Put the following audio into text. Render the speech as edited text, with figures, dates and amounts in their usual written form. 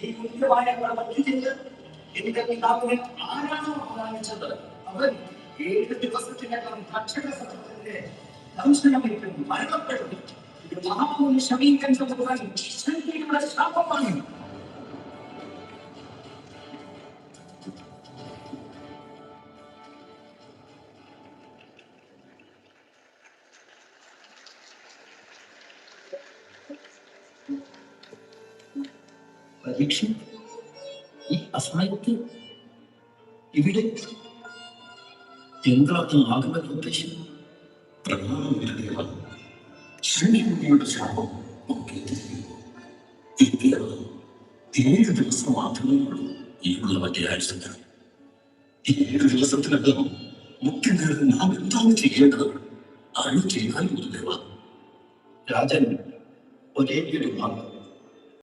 ഈ പുണ്യമായ പ്രവൃത്തി ചെയ്ത് എന്റെ പിതാവിനെ ആരാണോ ആരാധിച്ചത് അവൻ 7 ദിവസത്തിനകം ഭക്ഷണ സത്രത്തിന്റെ ദംശനമേറ്റും മരണപ്പെടും. ഇത് മഹാപുണ്യ ശമീകരണ ശക്തിയുടെ ശാപമാണ്. പരീക്ഷ ഈ അസമയത്ത് ഇവിടെ എന്താണ് ആകുന്ന ഉദ്ദേശം? ശ്രീയുടെ ശാപം 7 ദിവസം മാത്രമേ ഉള്ളൂ ഈ ഉള്ളവന്റെ ആയുസിന്. ഈ 7 ദിവസത്തിനകം മുഖ്യനേരം നാം എന്താണ് ചെയ്യേണ്ടത്? ആരും ചെയ്യാൻ ദേവ. രാജൻ ഒരേ ഒരു വാക്ക്